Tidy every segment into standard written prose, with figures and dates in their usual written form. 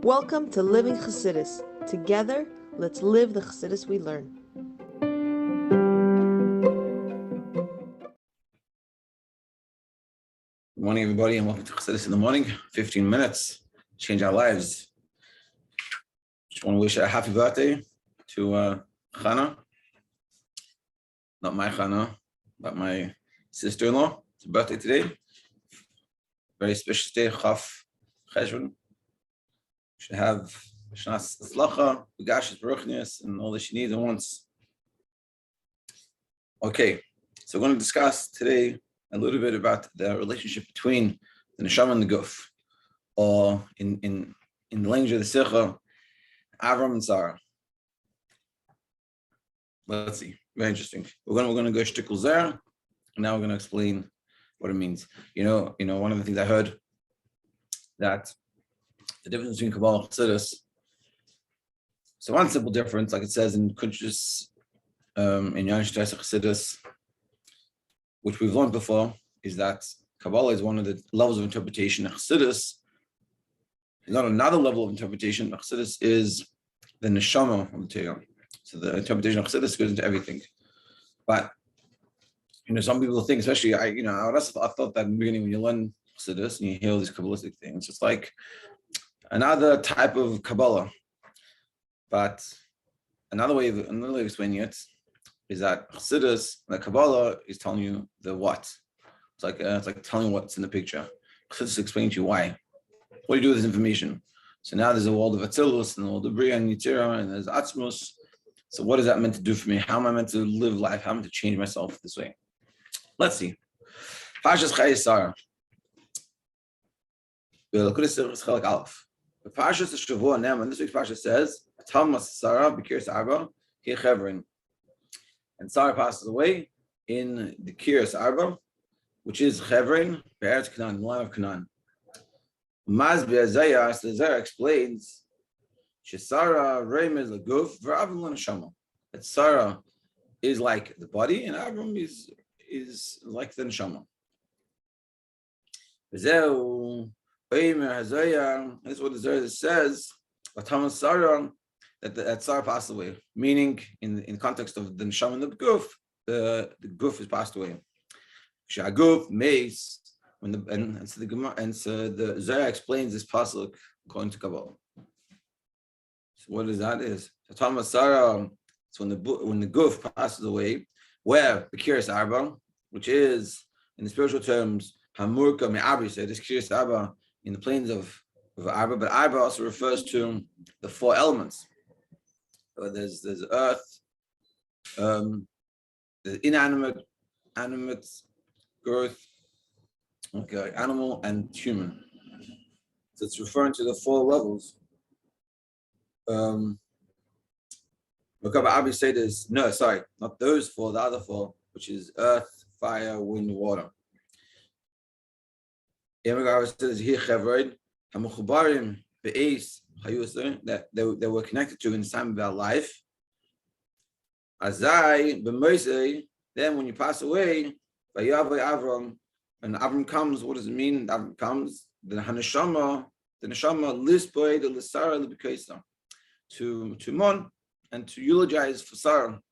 Welcome to Living Chassidus. Together, let's live the Chassidus we learn. Good morning, everybody, and welcome to Chassidus in the morning. 15 minutes, change our lives. Just want to wish a happy birthday to Chana. Not my Chana, but my sister-in-law. It's her birthday today. Very special day, Chaf Cheshvan. Should have Shnas Tzlacha, Begashas Baruchnias, and all that she needs and wants. Okay, so we're going to discuss today a little bit about the relationship between the neshama and the guf, or in the language of the Sikha, Avram and Sarah. Let's see, very interesting. We're going to go shtickle there, and now we're going to explain what it means. You know, one of the things I heard that the difference between Kabbalah and Chassidus. So one simple difference, like it says in Kunshus, in Yanish Chassidus, which we've learned before, is that Kabbalah is one of the levels of interpretation. Chassidus is not another level of interpretation. Chassidus is the neshama of the Torah. So the interpretation of Chassidus goes into everything. But some people think, especially I thought that in the beginning when you learn Chassidus and you hear all these Kabbalistic things, it's like another type of Kabbalah. But another way of explaining it is that Chassidus, the Kabbalah, is telling you the what. It's like telling you what's in the picture. Chassidus explains to you why. What do you do with this information? So now there's a world of Atzilus and a world of Bria and Yitzira and there's Atzmus. So what is that meant to do for me? How am I meant to live life? How am I meant to change myself this way? Let's see. Parshas Chayei Sarah. The Parshas Shavua Nem, and this week's Parsha says, Talmas Sarah B'Kiras Arba Ki Chevron. And Sarah passes away in the Kiras Arba, which is Chevron, Be'eretz Canaan, the land of Canaan. Maz Be'azayah, so Zayah explains, Shesara Reimez Laguf V'Avram L'Neshama. That Sarah is like the body, and Avram is like the Neshama. V'zeu Oimer Hazayah. That's what the Zayah says. Talmas Sarah. That Sarah passed away, meaning in the context of the neshama and the guf, the guf has passed away. Shaguf meis so the Zohar explains this pasuk according to Kabbalah. So what is that? Is Talmas Sarah? It's when the guf passes away, where the Kiras Arba, which is in the spiritual terms Hamurka Me'abri, so this Kiras Arba in the plains of Arba, but Arba also refers to the four elements. There's earth, there's inanimate, animate, growth, okay, animal and human. So it's referring to the four levels. Abi say this, no, sorry, not those four, the other four, which is earth, fire, wind, water. Says here Hamuchubarim be'es that they were connected to in the time of our life. Azai b'moisei, then when you pass away, vayavay Avram, and Avram comes, what does it mean? Avram comes, the neshama lisboy the l'sara l'bekaisa, to mourn and to eulogize for Sarah.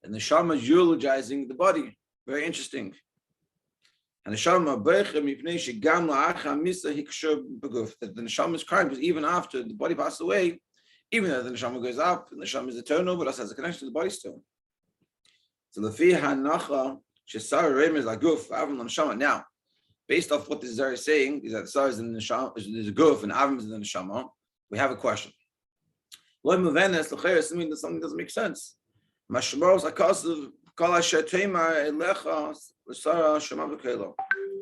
And the neshama is eulogizing the body. Very interesting. And the neshama that the neshama is crying because even after the body passed away, even though the neshama goes up, the neshama is eternal, but also has a connection to the body still. So now, based off what this Zohar is saying, is that Sarah is in the neshama, is a guf, and Avram is in the neshama. We have a question. Something doesn't make sense.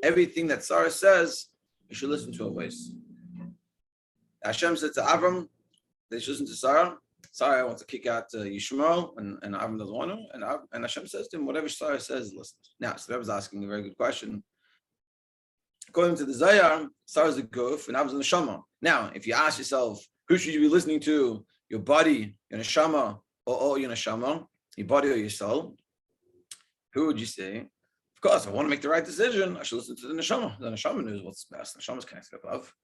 Everything that Sarah says, you should listen to her voice. Hashem said to Avram that he should listen to Sarah. Sarah wants to kick out Yishmael, and Avram doesn't want to. And Hashem says to him, whatever Sarah says, listen. Now, so Rebbe is asking a very good question. According to the Zohar, Sarah's a guf, and Avram's a neshama. Now, if you ask yourself, who should you be listening to? Your body, your neshama, or your neshama, your body or your soul? Who would you say? Of course, if I want to make the right decision, I should listen to the neshama. The neshama knows what's best. The neshama is connected above.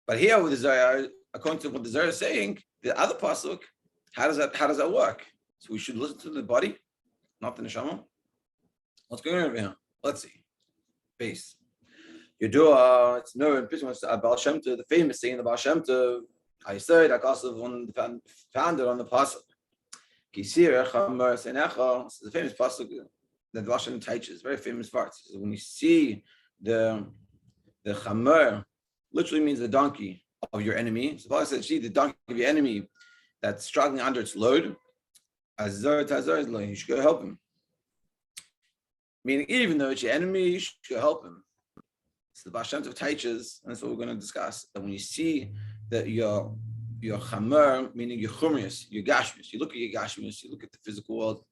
But here with the Zohar, according to what the Zohar is saying, the other pasuk, how does that work? So we should listen to the body, not the neshama. What's going on over here? Let's see. Base. Yodua, it's known, Baal Shem Tov, the famous saying of the Baal Shem Tov, I said, I also founded on the pasuk. Kisir Chamar Senecha. It's the famous pasuk that the Baal Shem Tov teaches. Very famous parts. So when you see the Chamar, literally means the donkey of your enemy. So Paul said, see the donkey of your enemy that's struggling under its load. Azar Tazar, you should go help him. Meaning, even though it's your enemy, you should go help him. So the Baal Shem Tov teaches, and that's what we're going to discuss, that when you see that your chamar, meaning your chumrius, your gashmius, you look at your gashmius, you look at the physical world,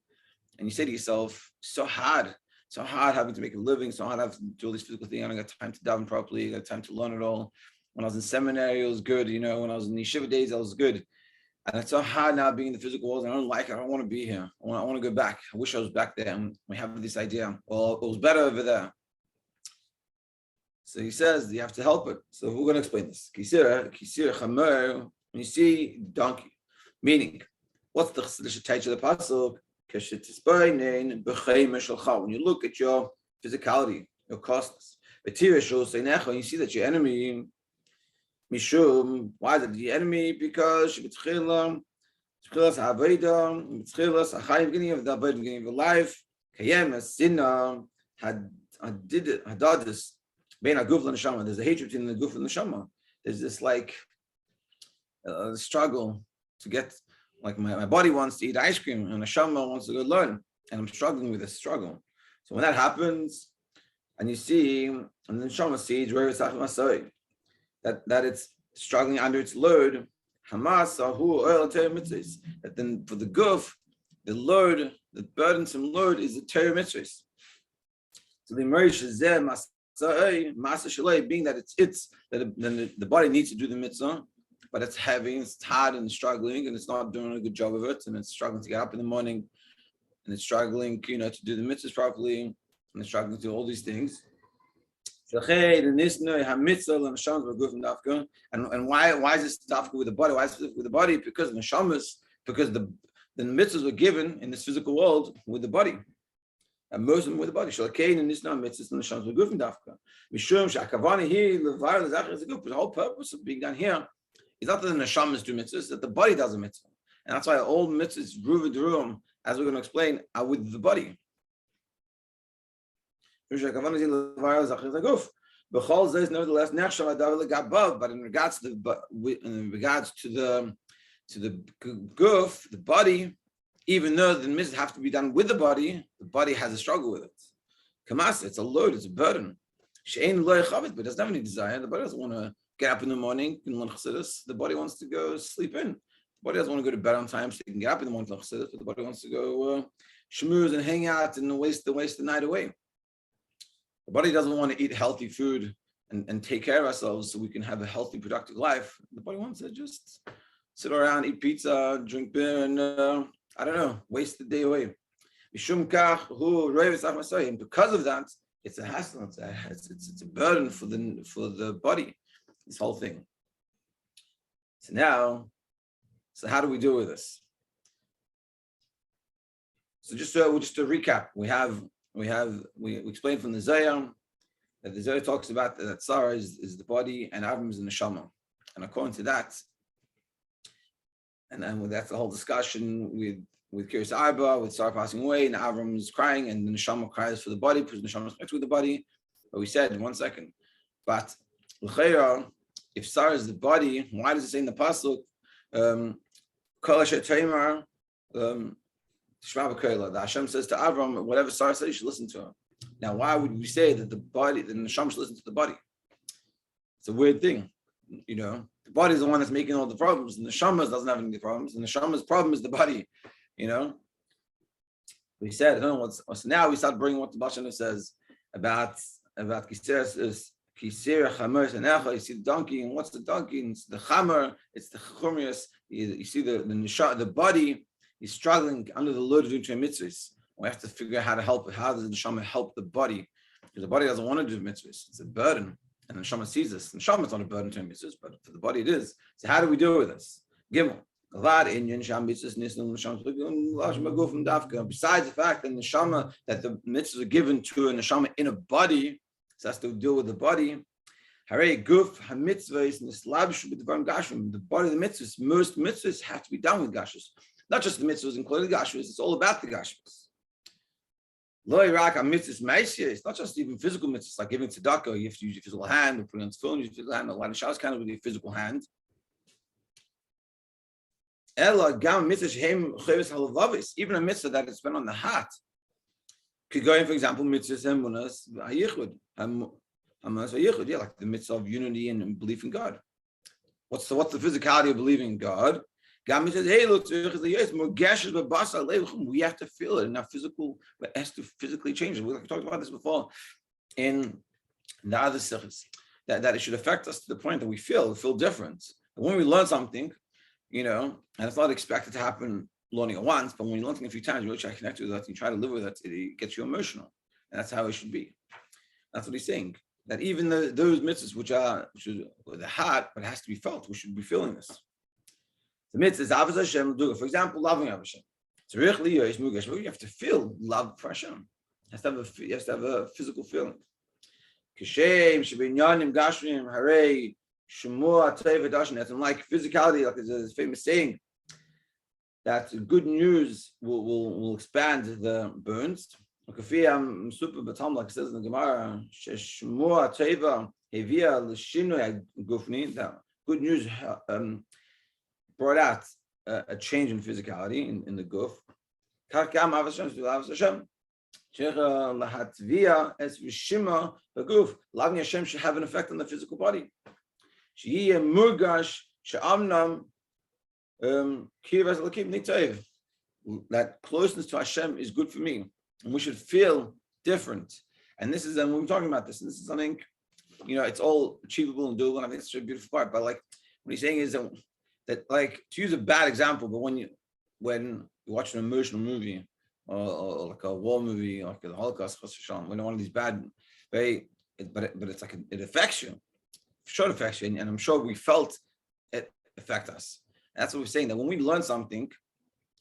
and you say to yourself, so hard having to make a living, so hard having to do all these physical things. I don't got time to daven properly, I got time to learn it all. When I was in seminary, it was good, when I was in yeshiva days, I was good. And it's so hard now being in the physical world, and I don't like it, I don't want to be here. I want to go back. I wish I was back there, and we have this idea, well, it was better over there. So he says you have to help it. So we're going to explain this. Kisir chamar. When you see donkey, meaning what's the teach of the pasuk? When you look at your physicality, your costness, and you see that your enemy, mishum. Why is it the enemy? Because beginning of the beginning of life, there's a hatred between the guf and the neshama. There's this like struggle to get, like my body wants to eat ice cream and the neshama wants to go learn, and I'm struggling with this struggle. So when that happens, and you see, and the neshama sees that it's struggling under its load, that then for the guf, the load, the burdensome load is the Torah mitzvahs. So the being that it's that then the body needs to do the mitzvah, but it's heavy, it's tired and struggling, and it's not doing a good job of it, and it's struggling to get up in the morning, and it's struggling, to do the mitzvahs properly, and it's struggling to do all these things. And why is this dafka with the body? Why is it with the body? Because the mitzvahs were given in this physical world with the body. And most of them with the body. The whole purpose of being done here is not that the neshamas do mitzvahs, that the body does a mitzvah. And that's why all mitzvahs, ruvadurum, as we're going to explain, are with the body. But in regards to the guf, the body, even though the mitzvahs have to be done with the body has a struggle with it. Kamasa, it's a load, it's a burden. But it doesn't have any desire. The body doesn't want to get up in the morning and learn chassidus. The body wants to go sleep in. The body doesn't want to go to bed on time so you can get up in the morning and learn chassidus. But the body wants to go schmooze and hang out and waste the night away. The body doesn't want to eat healthy food and take care of ourselves so we can have a healthy, productive life. The body wants to just sit around, eat pizza, drink beer, and waste the day away. And because of that, it's a hassle. It's a burden for the body. This whole thing. So how do we deal with this? So just to recap, we explained from the Zohar that the Zohar talks about that Sarah is the body and Avram is the neshama, and according to that, and then that's the whole discussion with Kiryas Arba, with Sarah passing away, and Avram is crying, and the neshama cries for the body because the neshama is connected with the body. But we said in 1 second, but if Sarah is the body, why does it say in the pasuk, Kol asher Tamar, that Hashem says to Avram, whatever Sarah says, you should listen to her. Now, why would we say that the neshama should listen to the body? It's a weird thing, The body is the one that's making all the problems, and the neshama doesn't have any problems. And the neshama's problem is the body, We said, so now we start bringing what the Baal Shem Tov says about Kisir Chamar Senecha. You see the donkey, and what's the donkey? It's the Chamar. It's the Chumrius. You see the body. He's struggling under the load of doing mitzvahs. We have to figure out how to help it. How does the neshama help the body? Because the body doesn't want to do mitzvahs. It's a burden. And the neshama sees this. The neshama is not a burden to mitzvahs, but for the body it is. So how do we deal with this? Gimel. Besides the fact that the mitzvahs are given to a neshama in a body, so that's to deal with the body. The body of the mitzvahs, most mitzvahs have to be done with gashus. Not just the mitzvahs, including the gashus, it's all about the gashus. It's not just even physical mitzvahs, like giving tzedakah, you have to use your physical hand, or putting on tefillin, use your physical hand, a lot of showers kind of with your physical hand. Even a mitzvah that is spent on the heart could go in, for example, mitzvahs emunas hayichud, like the mitzvah of unity and belief in God. What's the physicality of believing in God? God says, "Hey, look, we have to feel it in our physical. It has to physically change. We talked about this before in the other sikhs, that it should affect us to the point that we feel different. And when we learn something, and it's not expected to happen learning it once, but when you learn something a few times, you really try to connect with it, you try to live with it, it gets you emotional. And that's how it should be. That's what he's saying. That even those mitzvahs which are the heart, but it has to be felt, we should be feeling this. The mitzvah is Hashem, for example, loving Hashem. You have to feel love for Hashem. You have to have a physical feeling. And like physicality, like there's a famous saying that good news will expand the burns. Like it says in the Gemara, good news brought out a change in physicality in the guf. Loving Hashem should have an effect on the physical body. That closeness to Hashem is good for me, and we should feel different. And this is, and we're talking about this, and this is something, it's all achievable and doable, and I think it's a beautiful part. But like what he's saying is that like, to use a bad example, but when you watch an emotional movie or like a war movie, like the Holocaust, when one of these bad, but it's like it affects you. Sure, it affects you, and I'm sure we felt it affect us. And that's what we're saying, that when we learn something, it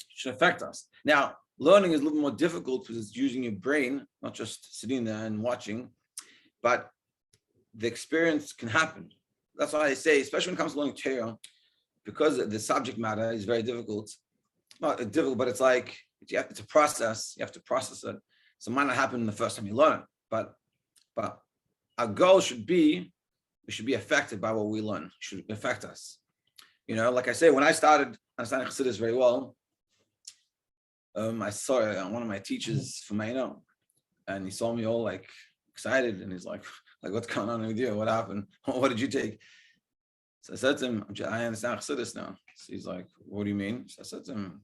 should affect us. Now, learning is a little more difficult because it's using your brain, not just sitting there and watching, but the experience can happen. That's why I say, especially when it comes to learning Torah, because the subject matter is very difficult. Not difficult, but it's like it's a process. You have to process it. So it might not happen the first time you learn it, but our goal should be, we should be affected by what we learn. It should affect us. Like I say, when I started understanding Chassidus very well, I saw one of my teachers from Maino, and he saw me all like excited, and he's like, what's going on with you? What happened? What did you take? So I said to him, I understand Chassidus now. So he's like, what do you mean? So I said to him,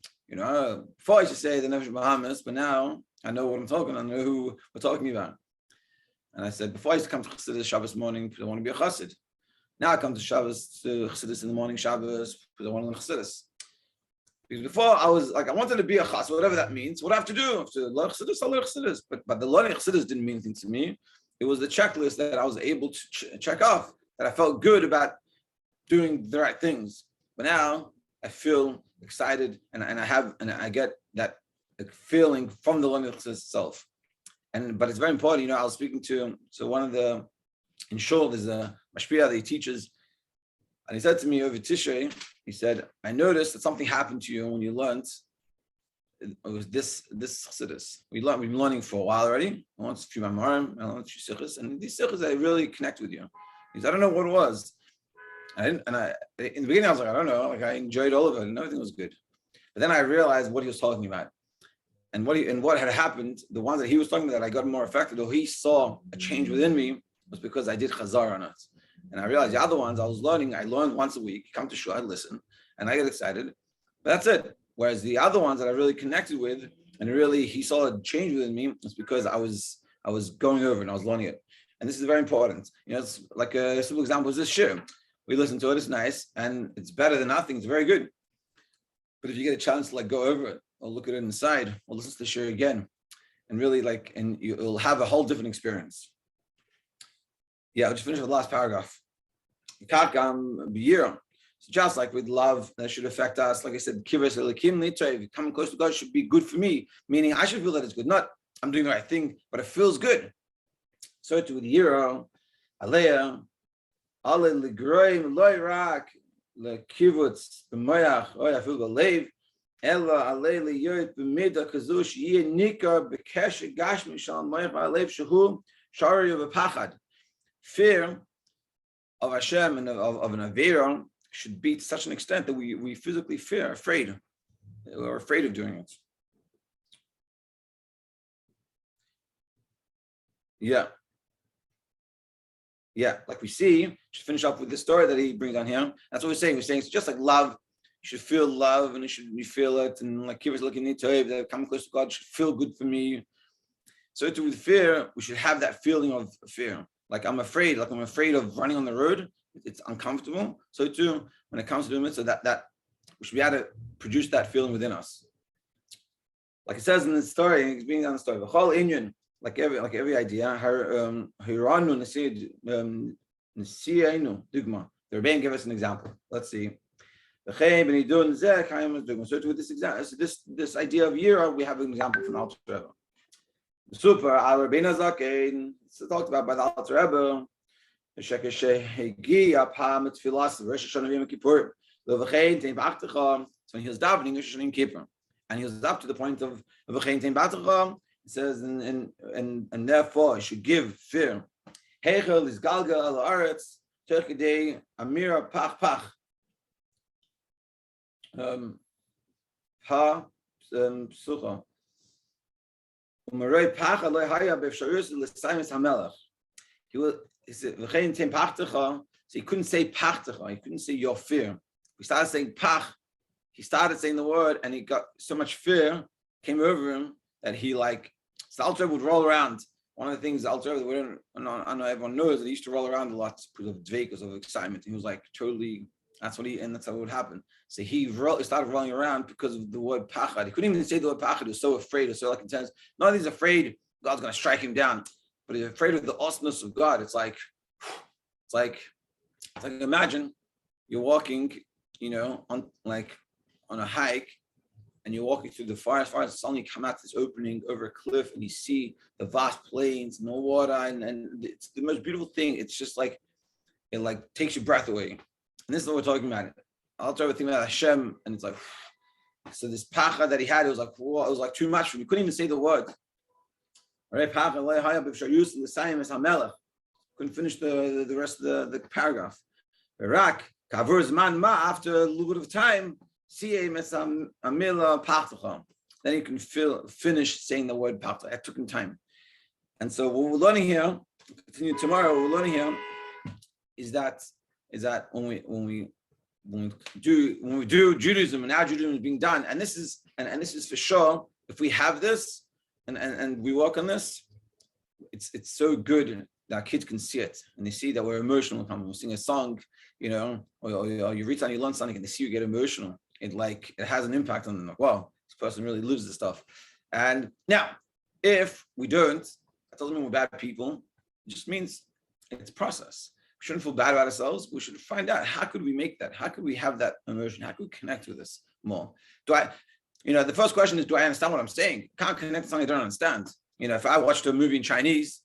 before I used to say the Nefesh Bahamas, but now I know what I'm talking. I know who we're talking about. And I said, before I used to come to Chassidus Shabbos morning because I want to be a Chassid. Now I come to Chassidus in the morning Shabbos because I want to learn Chassidus. Because before I was like, I wanted to be a Chassid, whatever that means. What do I have to do? I have to learn Chassidus, I'll learn Chassidus. But the learning Chassidus didn't mean anything to me. It was the checklist that I was able to check off, that I felt good about doing the right things. But now I feel excited, and I get that feeling from the learning itself. But it's very important. I was speaking to one of the, in Shiur, there's a mashpia that he teaches, and he said to me over Tishrei, he said, I noticed that something happened to you when you learned. It was this chassidus. We've been learning for a while already. I learned a few mamarim, I learned a few sikhs, and these sikhs, I really connect with you. He said, I don't know what it was. In the beginning I was like, I don't know, like I enjoyed all of it and everything was good. But then I realized what he was talking about. And what had happened, the ones that he was talking about that I got more affected, or he saw a change within me, was because I did chazar on it. And I realized the other ones I learned once a week, come to shul, I listen, and I get excited. But that's it. Whereas the other ones that I really connected with, and really he saw a change within me, it's because I was going over and I was learning it. And this is very important. It's like a simple example is this shiur. We listen to it, it's nice, and it's better than nothing, it's very good. But if you get a chance to go over it, or look at it inside, or listen to the shiur again, and really and you'll have a whole different experience. Yeah, I'll just finish with the last paragraph. So just like with love, that should affect us. Like I said, coming close to God should be good for me, meaning I should feel that it's good. Not I'm doing the right thing, but it feels good. So to with Yira, Alea, Ale Legroim, Loirak, Le Kivutz, B'moyach, I feel the lave, Ella, Ale Leyoit, B'mida, Kazush, Ye Nika, Bekesh, Gashmi, Shalom, Moyach, Alev, Shahu, Shari of a Pachad. Fear of Hashem and of an Avera should be to such an extent that we physically fear, afraid. We're afraid of doing it. Yeah. Yeah, like we see, just finish up with the story that he brings on here. That's what we're saying. We're saying it's just like love. You should feel love and you feel it. And like Kiva's looking into it, that coming close to God should feel good for me. So too with fear, we should have that feeling of fear. Like I'm afraid of running on the road. It's uncomfortable. So too, when it comes to doing it, so that we should be able to produce that feeling within us. Like it says in the story, he's bringing down the story. The whole Indian, like every idea, the Rebbein gave us an example. Let's see. So with this idea of Yira, we have an example from Alter Rebbe. Super, our Rebbein Zaken, it's talked about by the Alter Rebbe. So when he was davening Rosh Hashanah Kippur, and he was up to the point of it says, and therefore I should give fear. Heichel is galga al aretz terkidei amira pach pach. Ha psucha. Umarei pach aloi haya b'efsharus l'saymis hamelach. He said, v'chein teim pachtecha. So he couldn't say pachtecha. He couldn't say your fear. We started saying pach. He started saying the word, and he got so much fear came over him that he so Alter Rebbe would roll around. One of the things Alter Rebbe, I know everyone knows that he used to roll around a lot because of dvekas, of excitement. He was totally, that's how it would happen. So he started rolling around because of the word pachad. He couldn't even say the word pachad. He was so afraid. He was so intense. Not that he's afraid God's going to strike him down, but he's afraid of the awesomeness of God. It's like imagine you're walking, on a hike, and you're walking through the forest, suddenly you come out this opening over a cliff, and you see the vast plains, no water, and it's the most beautiful thing. It's just it takes your breath away. And this is what we're talking about. I'll try to think about Hashem, and it's so this pacha that he had, it was too much for him. He couldn't even say the word. Couldn't finish the rest of the paragraph. After a little bit of time, then you can finish saying the word pachta. It took him time. And so what we're learning here, continue tomorrow, what we're learning here is that when we do Judaism, and now Judaism is being done, and this is for sure, if we have this and we work on this, it's so good that our kids can see it, and they see that we're emotional. We sing a song, or you read something, you learn something, and they see you get emotional. It has an impact on them. Wow, this person really lives this stuff. And now, if we don't, that doesn't mean we're bad people. It just means it's a process. We shouldn't feel bad about ourselves. We should find out, how could we make that? How could we have that emotion? How could we connect with this more? The first question is, do I understand what I'm saying? I can't connect to something I don't understand. If I watched a movie in Chinese,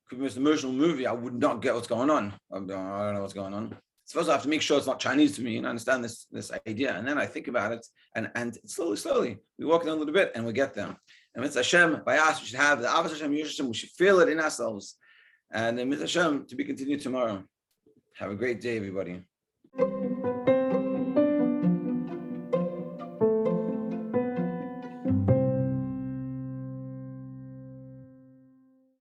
it could be the most emotional movie, I would not get what's going on. I don't know what's going on. First, I have to make sure it's not Chinese to me and understand this idea. And then I think about it, and slowly, we walk in a little bit and we get there. And with Hashem, by us, we should have the Avos Hashem, Yiras Hashem, we should feel it in ourselves. And with Hashem, to be continued tomorrow. Have a great day, everybody.